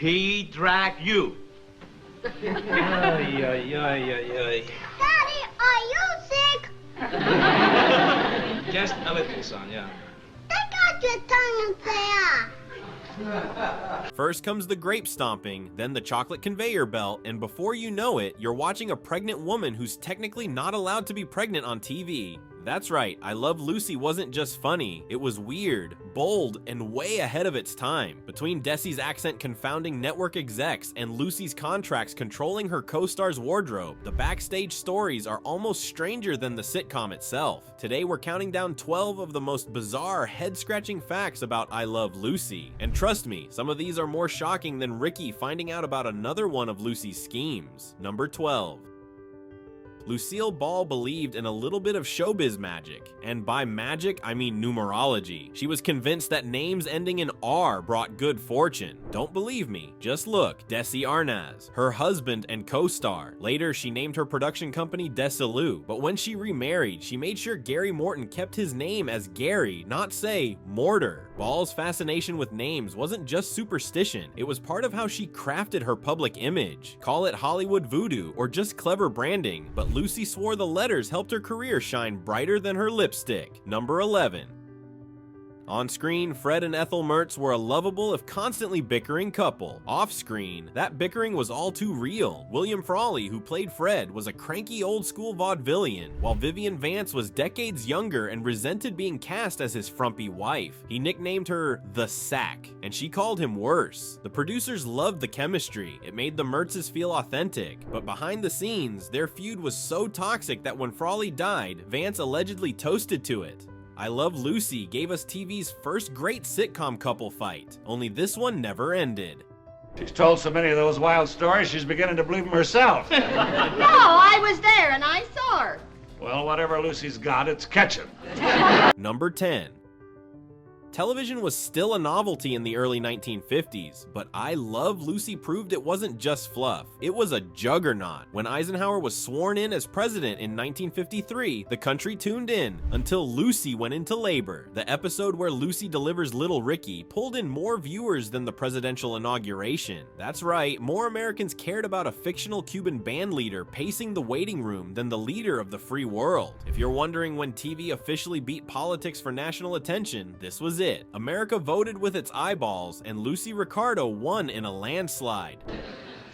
He dragged you. Ay, ay, ay, ay, ay. Daddy, are you sick? Just a little, son, yeah. Take out your tongue and say First comes the grape stomping, then the chocolate conveyor belt, and before you know it, you're watching a pregnant woman who's technically not allowed to be pregnant on TV. That's right, I Love Lucy wasn't just funny, it was weird, bold, and way ahead of its time. Between Desi's accent confounding network execs and Lucy's contracts controlling her co-star's wardrobe, the backstage stories are almost stranger than the sitcom itself. Today we're counting down 12 of the most bizarre, head-scratching facts about I Love Lucy. And trust me, some of these are more shocking than Ricky finding out about another one of Lucy's schemes. Number 12. Lucille Ball believed in a little bit of showbiz magic, and by magic, I mean numerology. She was convinced that names ending in R brought good fortune. Don't believe me? Just look, Desi Arnaz, her husband and co-star. Later, she named her production company Desilu, but when she remarried, she made sure Gary Morton kept his name as Gary, not say Mortar. Ball's fascination with names wasn't just superstition, it was part of how she crafted her public image. Call it Hollywood voodoo or just clever branding, but Lucy swore the letters helped her career shine brighter than her lipstick. Number 11. On screen, Fred and Ethel Mertz were a lovable if constantly bickering couple. Off screen, that bickering was all too real. William Frawley, who played Fred, was a cranky old school vaudevillian, while Vivian Vance was decades younger and resented being cast as his frumpy wife. He nicknamed her the Sack, and she called him worse. The producers loved the chemistry, it made the Mertzes feel authentic, but behind the scenes, their feud was so toxic that when Frawley died, Vance allegedly toasted to it. I Love Lucy gave us TV's first great sitcom couple fight, only this one never ended. She's told so many of those wild stories, she's beginning to believe them herself. No, I was there and I saw her. Well, whatever Lucy's got, it's catching. Number 10. Television was still a novelty in the early 1950s, but I Love Lucy proved it wasn't just fluff. It was a juggernaut. When Eisenhower was sworn in as president in 1953, the country tuned in until Lucy went into labor. The episode where Lucy delivers Little Ricky pulled in more viewers than the presidential inauguration. That's right, more Americans cared about a fictional Cuban band leader pacing the waiting room than the leader of the free world. If you're wondering when TV officially beat politics for national attention, this was it. America voted with its eyeballs, and Lucy Ricardo won in a landslide.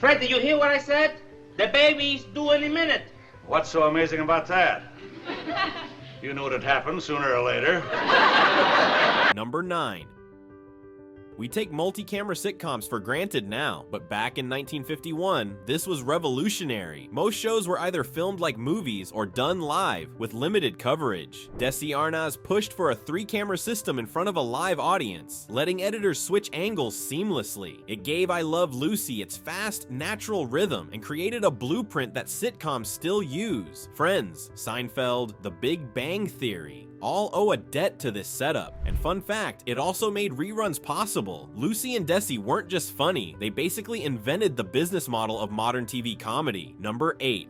Fred, did you hear what I said? The baby's due any minute. What's so amazing about that? You knew it'd happen sooner or later. Number 9. We take multi-camera sitcoms for granted now, but back in 1951, this was revolutionary. Most shows were either filmed like movies or done live, with limited coverage. Desi Arnaz pushed for a 3-camera system in front of a live audience, letting editors switch angles seamlessly. It gave I Love Lucy its fast, natural rhythm, and created a blueprint that sitcoms still use. Friends, Seinfeld, The Big Bang Theory all owe a debt to this setup. And fun fact, it also made reruns possible. Lucy and Desi weren't just funny, they basically invented the business model of modern TV comedy. Number 8.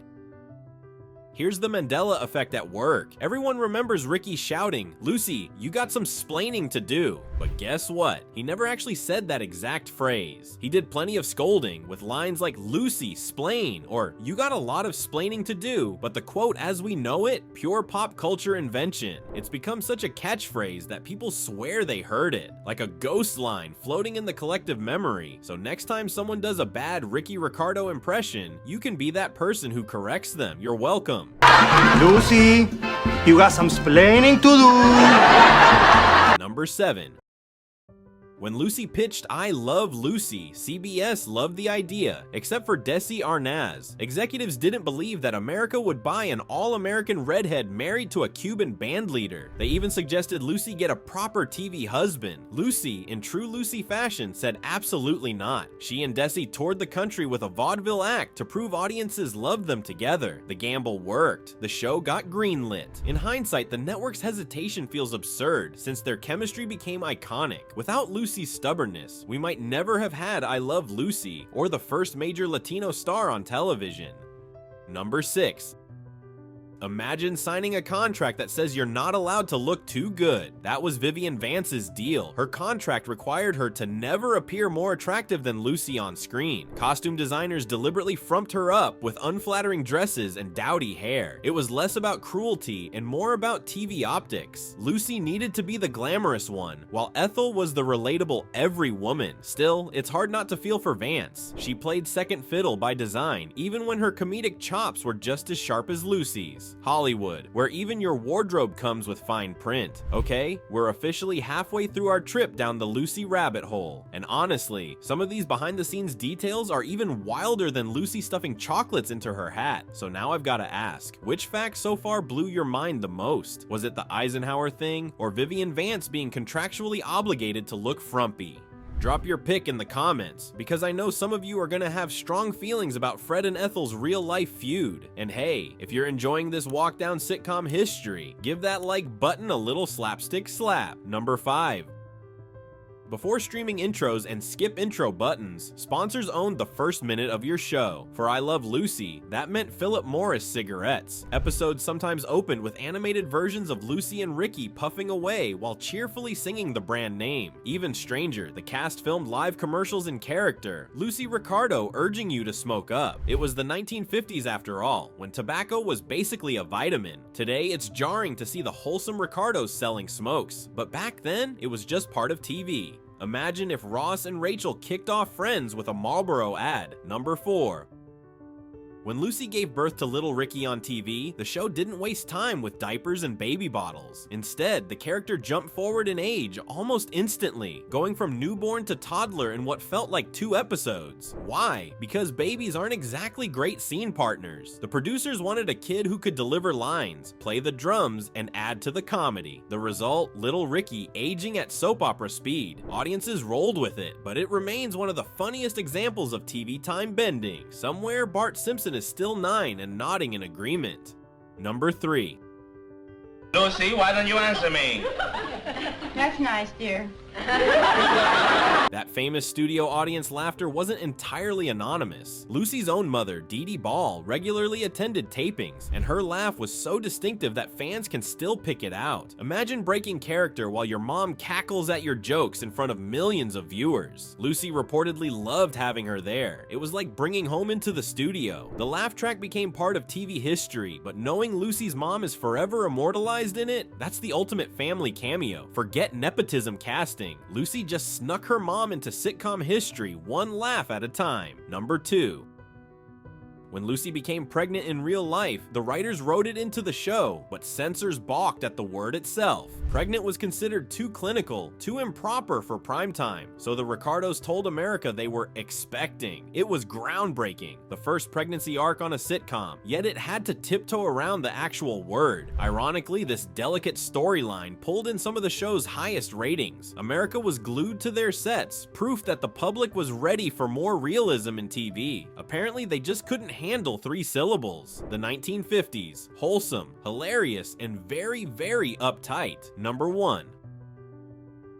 Here's the Mandela effect at work. Everyone remembers Ricky shouting, "Lucy, you got some splaining to do." But guess what? He never actually said that exact phrase. He did plenty of scolding, with lines like, "Lucy, splain," or "You got a lot of splaining to do," but the quote as we know it, pure pop culture invention. It's become such a catchphrase that people swear they heard it, like a ghost line floating in the collective memory. So next time someone does a bad Ricky Ricardo impression, you can be that person who corrects them. You're welcome. Lucy, you got some splaining to do. Number 7. When Lucy pitched I Love Lucy, CBS loved the idea, except for Desi Arnaz. Executives didn't believe that America would buy an all-American redhead married to a Cuban band leader. They even suggested Lucy get a proper TV husband. Lucy, in true Lucy fashion, said absolutely not. She and Desi toured the country with a vaudeville act to prove audiences loved them together. The gamble worked. The show got greenlit. In hindsight, the network's hesitation feels absurd, since their chemistry became iconic. Without Lucy's stubbornness, we might never have had I Love Lucy, or the first major Latino star on television. Number 6. Imagine signing a contract that says you're not allowed to look too good. That was Vivian Vance's deal. Her contract required her to never appear more attractive than Lucy on screen. Costume designers deliberately frumped her up with unflattering dresses and dowdy hair. It was less about cruelty and more about TV optics. Lucy needed to be the glamorous one, while Ethel was the relatable every woman. Still, it's hard not to feel for Vance. She played second fiddle by design, even when her comedic chops were just as sharp as Lucy's. Hollywood, where even your wardrobe comes with fine print. Okay, we're officially halfway through our trip down the Lucy rabbit hole. And honestly, some of these behind the scenes details are even wilder than Lucy stuffing chocolates into her hat. So now I've gotta ask, which fact so far blew your mind the most? Was it the Eisenhower thing, or Vivian Vance being contractually obligated to look frumpy? Drop your pick in the comments, because I know some of you are gonna have strong feelings about Fred and Ethel's real-life feud. And hey, if you're enjoying this walk down sitcom history, give that like button a little slapstick slap. Number 5. Before streaming intros and skip intro buttons, sponsors owned the first minute of your show. For I Love Lucy, that meant Philip Morris cigarettes. Episodes sometimes opened with animated versions of Lucy and Ricky puffing away while cheerfully singing the brand name. Even stranger, the cast filmed live commercials in character, Lucy Ricardo urging you to smoke up. It was the 1950s after all, when tobacco was basically a vitamin. Today, it's jarring to see the wholesome Ricardos selling smokes, but back then, it was just part of TV. Imagine if Ross and Rachel kicked off Friends with a Marlboro ad. Number 4. When Lucy gave birth to little Ricky on TV, the show didn't waste time with diapers and baby bottles. Instead, the character jumped forward in age almost instantly, going from newborn to toddler in what felt like 2 episodes. Why? Because babies aren't exactly great scene partners. The producers wanted a kid who could deliver lines, play the drums, and add to the comedy. The result? Little Ricky aging at soap opera speed. Audiences rolled with it, but it remains one of the funniest examples of TV time bending. Somewhere Bart Simpson is still 9 and nodding in agreement. Number 3. Lucy, why don't you answer me? That's nice, dear. That famous studio audience laughter wasn't entirely anonymous. Lucy's own mother, Dee Dee Ball, regularly attended tapings, and her laugh was so distinctive that fans can still pick it out. Imagine breaking character while your mom cackles at your jokes in front of millions of viewers. Lucy reportedly loved having her there. It was like bringing home into the studio. The laugh track became part of TV history, but knowing Lucy's mom is forever immortalized in it, that's the ultimate family cameo. Forget nepotism casting. Lucy just snuck her mom into sitcom history one laugh at a time. Number 2. When Lucy became pregnant in real life, the writers wrote it into the show, but censors balked at the word itself. Pregnant was considered too clinical, too improper for primetime, so the Ricardos told America they were expecting. It was groundbreaking, the first pregnancy arc on a sitcom, yet it had to tiptoe around the actual word. Ironically, this delicate storyline pulled in some of the show's highest ratings. America was glued to their sets, proof that the public was ready for more realism in TV. Apparently, they just couldn't handle 3 syllables. The 1950s, wholesome, hilarious, and very, very uptight. Number 1.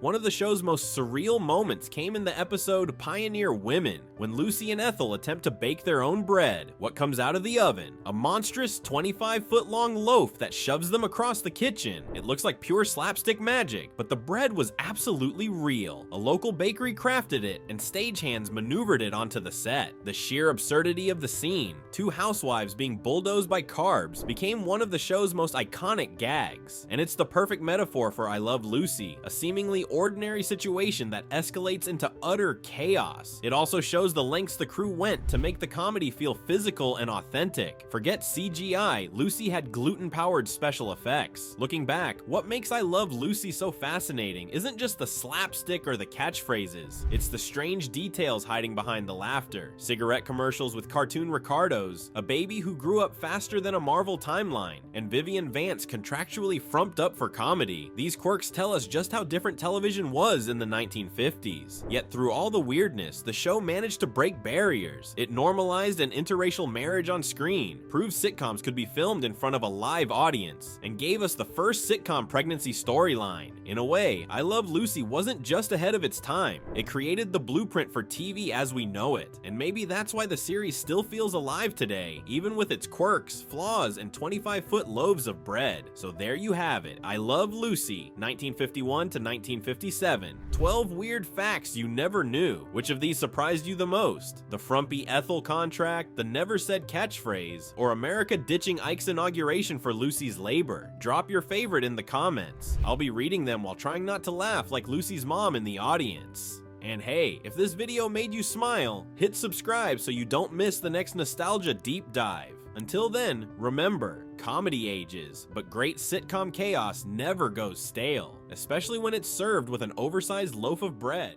One of the show's most surreal moments came in the episode Pioneer Women, when Lucy and Ethel attempt to bake their own bread. What comes out of the oven? A monstrous 25-foot-long loaf that shoves them across the kitchen. It looks like pure slapstick magic, but the bread was absolutely real. A local bakery crafted it, and stagehands maneuvered it onto the set. The sheer absurdity of the scene, 2 housewives being bulldozed by carbs, became one of the show's most iconic gags. And it's the perfect metaphor for I Love Lucy, a seemingly ordinary situation that escalates into utter chaos. It also shows the lengths the crew went to make the comedy feel physical and authentic. Forget CGI, Lucy had gluten-powered special effects. Looking back, what makes I Love Lucy so fascinating isn't just the slapstick or the catchphrases, it's the strange details hiding behind the laughter. Cigarette commercials with cartoon Ricardos, a baby who grew up faster than a Marvel timeline, and Vivian Vance contractually frumped up for comedy. These quirks tell us just how different television television was in the 1950s. Yet through all the weirdness, the show managed to break barriers. It normalized an interracial marriage on screen, proved sitcoms could be filmed in front of a live audience, and gave us the first sitcom pregnancy storyline. In a way, I Love Lucy wasn't just ahead of its time. It created the blueprint for TV as we know it, and maybe that's why the series still feels alive today, even with its quirks, flaws, and 25-foot loaves of bread. So there you have it. I Love Lucy, 1951 to 1957. 12 weird facts you never knew. Which of these surprised you the most? The frumpy Ethel contract, the never said catchphrase, or America ditching Ike's inauguration for Lucy's labor? Drop your favorite in the comments. I'll be reading them while trying not to laugh like Lucy's mom in the audience. And hey, if this video made you smile, hit subscribe so you don't miss the next nostalgia deep dive. Until then, remember, comedy ages, but great sitcom chaos never goes stale, especially when it's served with an oversized loaf of bread.